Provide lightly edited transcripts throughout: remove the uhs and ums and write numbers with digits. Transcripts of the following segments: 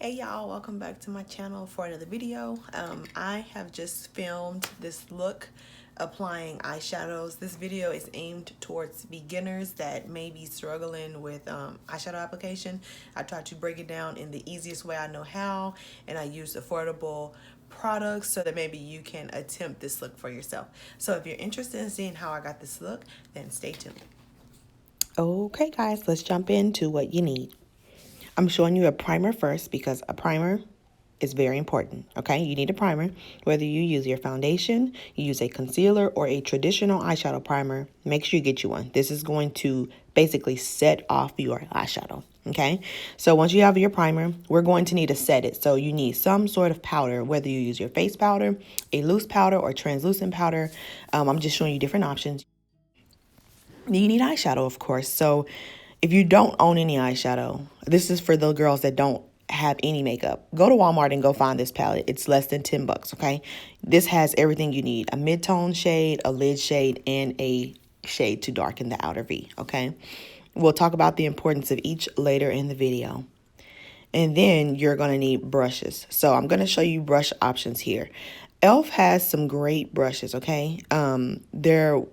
Hey y'all, welcome back to my channel for another video. I have just filmed this look applying eyeshadows. This video is aimed towards beginners that may be struggling with eyeshadow application. I try to break it down in the easiest way I know how, and I use affordable products so that maybe you can attempt this look for yourself. So if you're interested in seeing how I got this look, then stay tuned. Okay guys, let's jump into what you need. I'm showing you a primer first because a primer is very important, okay? You need a primer. Whether you use your foundation, you use a concealer, or a traditional eyeshadow primer, make sure you get you one. This is going to basically set off your eyeshadow, okay? So once you have your primer, we're going to need to set it. So you need some sort of powder, whether you use your face powder, a loose powder, or translucent powder. I'm just showing you different options. You need eyeshadow, of course. So if you don't own any eyeshadow, this is for the girls that don't have any makeup. Go to Walmart and go find this palette. It's less than 10 bucks, okay? This has everything you need. A mid-tone shade, a lid shade, and a shade to darken the outer V, okay? We'll talk about the importance of each later in the video. And then you're going to need brushes. So I'm going to show you brush options here. e.l.f. has some great brushes, okay? They're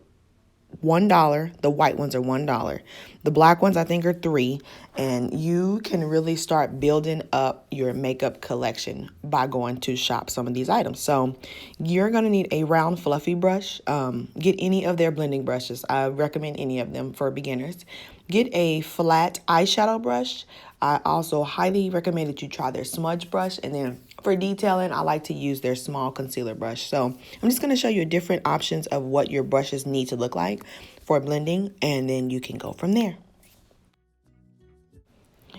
$1. The white ones are $1. The black ones I think are $3, and you can really start building up your makeup collection by going to shop some of these items. So you're going to need a round fluffy brush. Get any of their blending brushes. I recommend any of them for beginners. Get a flat eyeshadow brush. I also highly recommend that you try their smudge brush, and then for detailing, I like to use their small concealer brush. So I'm just going to show you different options of what your brushes need to look like for blending, and then you can go from there.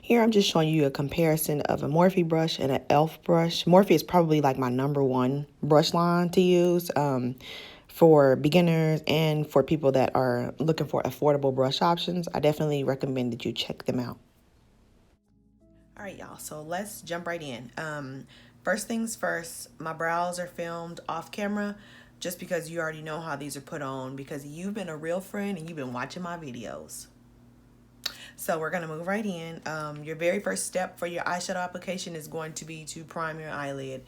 Here I'm just showing you a comparison of a Morphe brush and an e.l.f. brush. Morphe is probably like my #1 brush line to use for beginners and for people that are looking for affordable brush options. I definitely recommend that you check them out. All right, y'all, so let's jump right in. First things first, my brows are filmed off camera just because you already know how these are put on, because you've been a real friend and you've been watching my videos. So we're going to move right in. Your very first step for your eyeshadow application is going to be to prime your eyelid.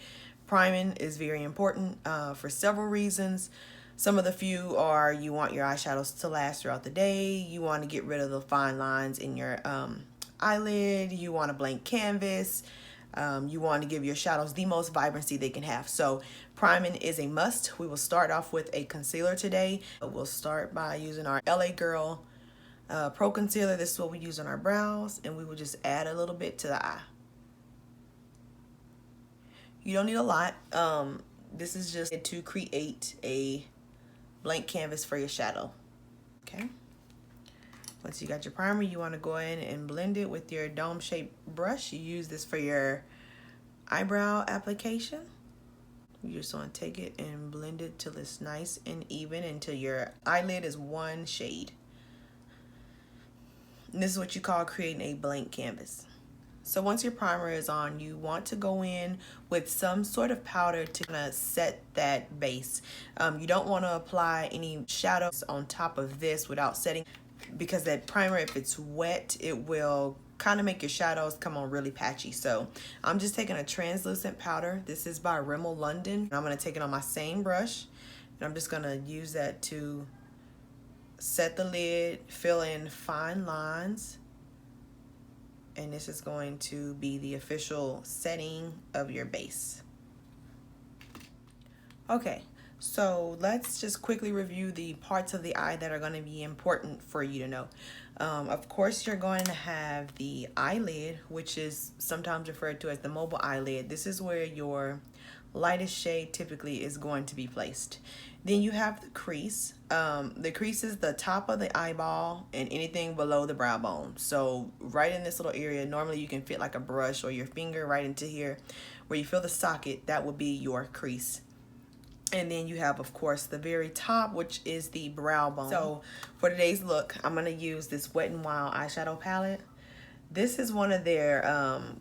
Priming is very important for several reasons. Some of the few are you want your eyeshadows to last throughout the day. You want to get rid of the fine lines in your eyelid. You want a blank canvas. You want to give your shadows the most vibrancy they can have. So priming is a must. We will start off with a concealer today. We'll start by using our LA Girl Pro Concealer. This is what we use on our brows, and we will just add a little bit to the eye. You don't need a lot. This is just to create a blank canvas for your shadow. Okay. Once you got your primer, you want to go in and blend it with your dome-shaped brush. You use this for your eyebrow application. You just want to take it and blend it till it's nice and even until your eyelid is one shade. And this is what you call creating a blank canvas. So once your primer is on, you want to go in with some sort of powder to kind of set that base. You don't want to apply any shadows on top of this without setting, because that primer, if it's wet, it will kind of make your shadows come on really patchy. So I'm just taking a translucent powder. This is by Rimmel London. I'm going to take it on my same brush, and I'm just going to use that to set the lid, fill in fine lines, and this is going to be the official setting of your base. Okay, so let's just quickly review the parts of the eye that are going to be important for you to know. Of course, you're going to have the eyelid, which is sometimes referred to as the mobile eyelid. This is where your lightest shade typically is going to be placed. Then you have the crease. The crease is the top of the eyeball and anything below the brow bone. So right in this little area, normally you can fit like a brush or your finger right into here where you feel the socket. That would be your crease. And then you have, of course, the very top, which is the brow bone. So for today's look, I'm going to use this Wet n Wild eyeshadow palette. This is one of their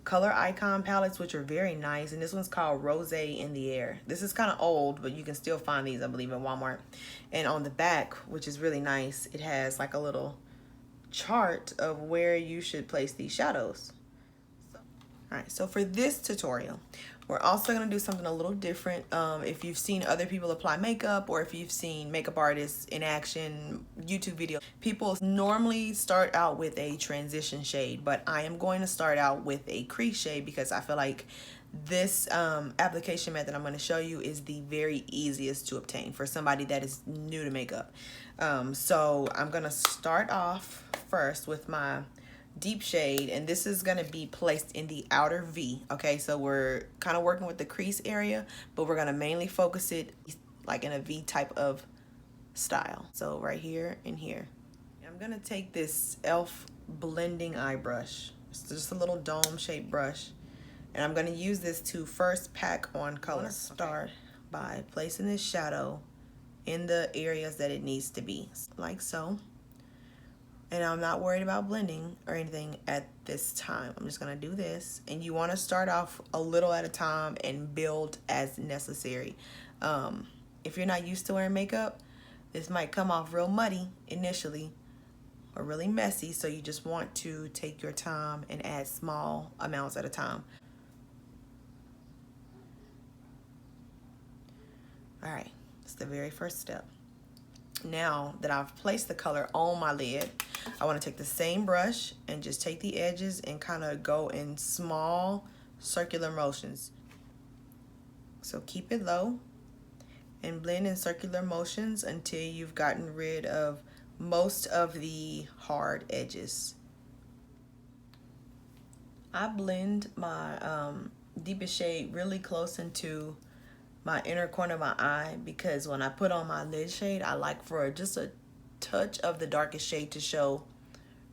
color icon palettes, which are very nice. And this one's called Rosè in the Air. This is kind of old, but you can still find these, I believe, at Walmart. And on the back, which is really nice, it has like a little chart of where you should place these shadows. All right, so for this tutorial, we're also gonna do something a little different. If you've seen other people apply makeup, or if you've seen makeup artists in action, YouTube videos, people normally start out with a transition shade, but I am going to start out with a crease shade because I feel like this application method I'm going to show you is the very easiest to obtain for somebody that is new to makeup. So I'm going to start off first with my deep shade, and this is going to be placed in the outer V. Okay, so we're kind of working with the crease area, but we're going to mainly focus it like in a V type of style. So right here and here. I'm going to take this e.l.f. blending eye brush. It's just a little dome shaped brush, and I'm going to use this to first pack on color. I'm going to start by placing this shadow in the areas that it needs to be, like so. And I'm not worried about blending or anything at this time. I'm just gonna do this. And you wanna start off a little at a time and build as necessary. If you're not used to wearing makeup, this might come off real muddy initially or really messy. So you just want to take your time and add small amounts at a time. All right, that's the very first step. Now that I've placed the color on my lid, I want to take the same brush and just take the edges and kind of go in small circular motions. So keep it low and blend in circular motions until you've gotten rid of most of the hard edges. I blend my deepest shade really close into my inner corner of my eye, because when I put on my lid shade, I like for just a touch of the darkest shade to show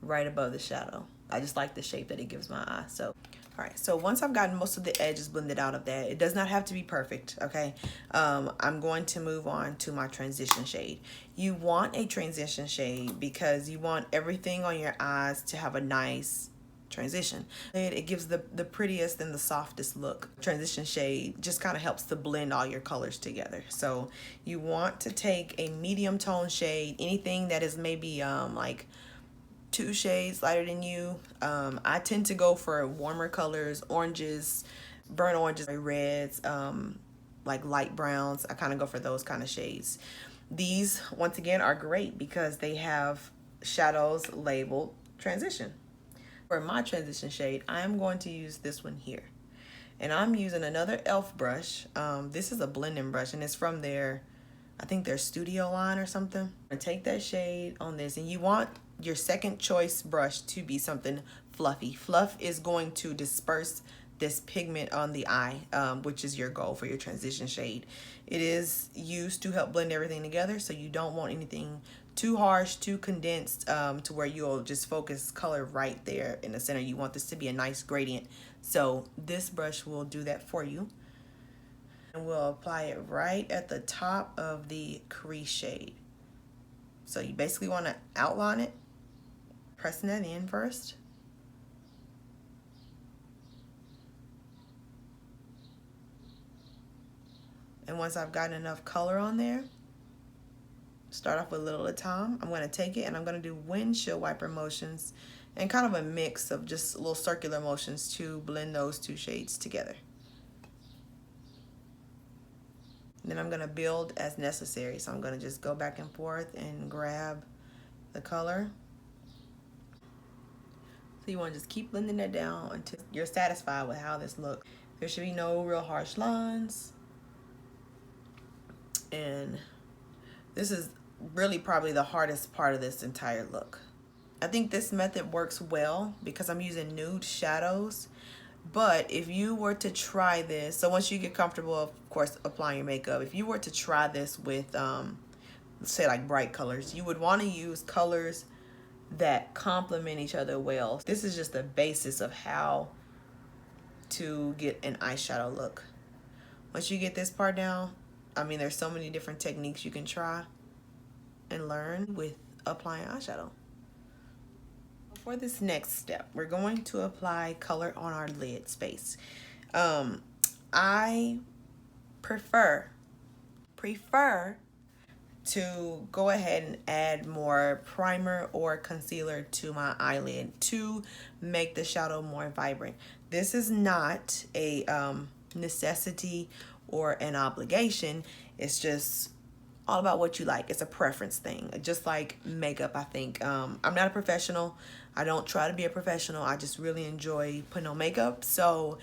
right above the shadow. I just like the shape that it gives my eye. So, all right, so once I've gotten most of the edges blended out of that, it does not have to be perfect, okay? I'm going to move on to my transition shade. You want a transition shade because you want everything on your eyes to have a nice transition. It gives the prettiest and the softest look. Transition shade just kind of helps to blend all your colors together. So you want to take a medium tone shade, anything that is maybe like 2 shades lighter than you. I tend to go for warmer colors, oranges, burnt oranges, reds, like light browns. I kind of go for those kind of shades. These, once again, are great because they have shadows labeled transition. For my transition shade, I'm going to use this one here. And I'm using another e.l.f. brush. This is a blending brush, and it's from their, I think their studio line or something. I'm gonna take that shade on this, and you want your second choice brush to be something fluffy. Fluff is going to disperse this pigment on the eye, which is your goal for your transition shade. It is used to help blend everything together, so you don't want anything too harsh, too condensed, to where you'll just focus color right there in the center. You want this to be a nice gradient. So this brush will do that for you. And we'll apply it right at the top of the crease shade. So you basically want to outline it, pressing that in first. And once I've gotten enough color on there, start off with a little at a time. I'm going to take it and I'm going to do windshield wiper motions and kind of a mix of just little circular motions to blend those 2 shades together. And then I'm going to build as necessary. So I'm going to just go back and forth and grab the color. So you want to just keep blending that down until you're satisfied with how this looks. There should be no real harsh lines. And this is really probably the hardest part of this entire look. I think this method works well because I'm using nude shadows. But if you were to try this, so once you get comfortable, of course, applying your makeup, if you were to try this with, let's say like bright colors, you would want to use colors that complement each other well. This is just the basis of how to get an eyeshadow look. Once you get this part down, I mean, there's so many different techniques you can try and learn with applying eyeshadow. For this next step, we're going to apply color on our lid space. I prefer to go ahead and add more primer or concealer to my eyelid to make the shadow more vibrant. this is not a necessity or an obligation. It's just all about what you like. It's a preference thing, just like makeup. I think I'm not a professional. I don't try to be a professional. I just really enjoy putting on makeup. So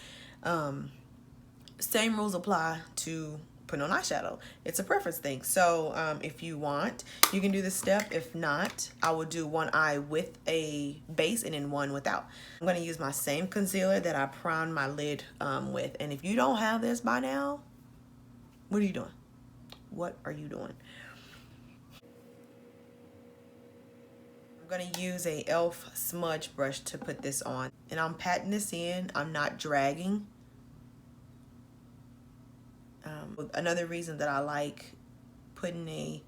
same rules apply to putting on eyeshadow. It's a preference thing. So if you want, you can do this step. If not, I will do one eye with a base and then one without. I'm going to use my same concealer that I primed my lid with. And if you don't have this by now, what are you doing? What are you doing? I'm going to use a e.l.f. smudge brush to put this on. And I'm patting this in. I'm not dragging. Another reason that I like putting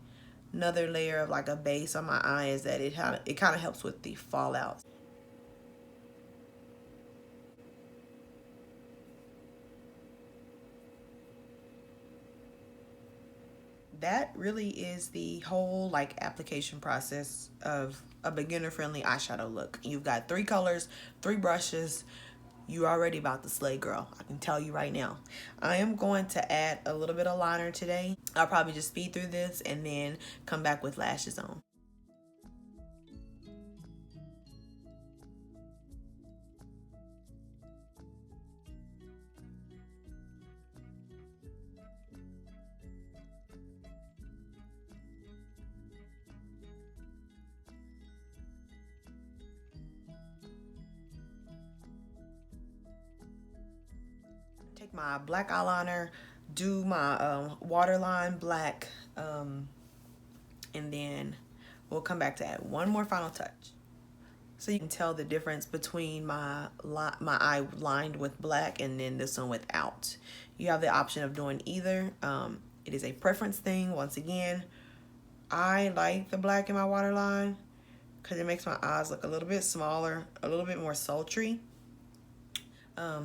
another layer of like a base on my eye is that it kind of helps with the fallout. That really is the whole like application process of a beginner friendly eyeshadow look. You've got 3 colors, 3 brushes. You already about to slay, girl. I can tell you right now. I am going to add a little bit of liner today. I'll probably just speed through this and then come back with lashes on. Take my black eyeliner, do my waterline black, and then we'll come back to add one more final touch. So you can tell the difference between my eye lined with black and then this one without. You have the option of doing either. It is a preference thing. Once again, I like the black in my waterline because it makes my eyes look a little bit smaller, a little bit more sultry.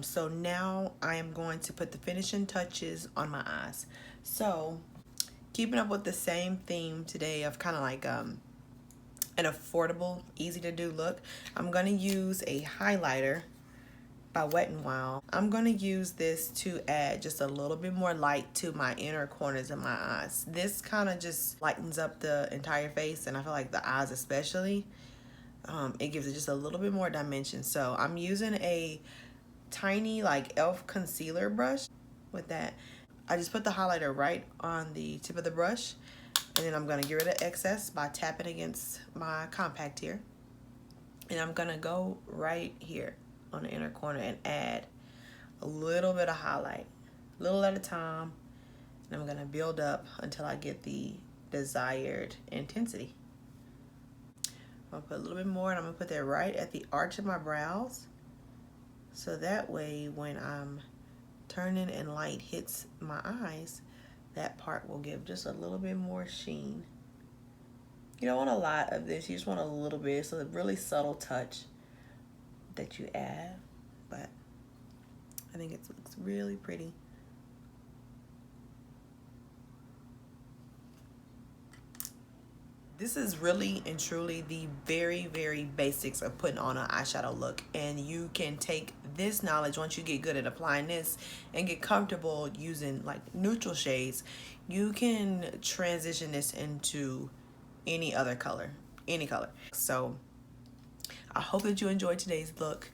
So now I am going to put the finishing touches on my eyes. So keeping up with the same theme today of kind of like an affordable, easy to do look, I'm going to use a highlighter by Wet n Wild. I'm going to use this to add just a little bit more light to my inner corners of my eyes. This kind of just lightens up the entire face, and I feel like the eyes especially, it gives it just a little bit more dimension. So I'm using a tiny like e.l.f. concealer brush with that. I just put the highlighter right on the tip of the brush, and then I'm going to get rid of excess by tapping against my compact here. And I'm going to go right here on the inner corner and add a little bit of highlight, a little at a time, and I'm going to build up until I get the desired intensity. I'm going to put a little bit more, and I'm going to put that right at the arch of my brows. So that way, when I'm turning and light hits my eyes, that part will give just a little bit more sheen. You don't want a lot of this, you just want a little bit. So a really subtle touch that you add, but I think it looks really pretty. This is really and truly the very, very basics of putting on an eyeshadow look. And you can take this knowledge once you get good at applying this and get comfortable using like neutral shades. You can transition this into any other color, any color. So I hope that you enjoyed today's look.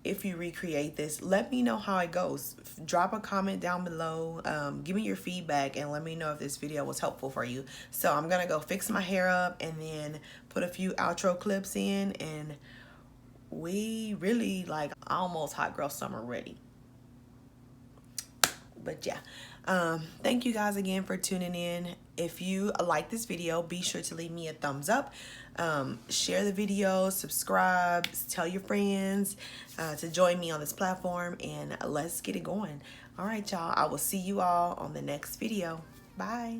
If you recreate this, let me know how it goes. Drop a comment down below. Give me your feedback and let me know if this video was helpful for you. So I'm gonna go fix my hair up and then put a few outro clips in, and we really like almost hot girl summer ready. But yeah, thank you guys again for tuning in. If you like this video, be sure to leave me a thumbs up. Share the video, subscribe, tell your friends to join me on this platform, and let's get it going. All right, y'all. I will see you all on the next video. Bye.